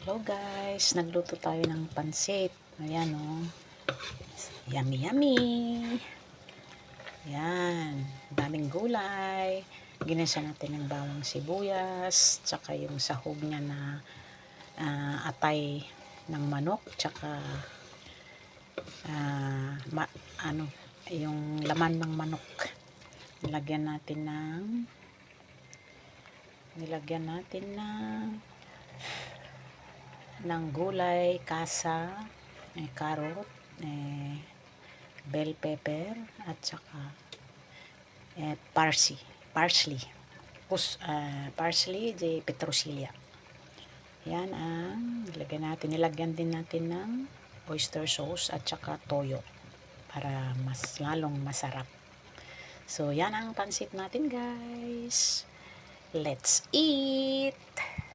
Hello guys, nagluto tayo ng pansit. Ayan o. Oh. Yummy yummy. Ayan. Daming gulay. Ginisa natin ng bawang sibuyas. Tsaka yung sahog niya na atay ng manok. Tsaka yung laman ng manok. Nilagyan natin ng gulay, kasa, carrot, bell pepper, at saka parsley, di petrosilya. Yan ang nilagyan din natin ng oyster sauce at saka toyo para mas lalong masarap. So yan ang pansit natin guys. Let's eat!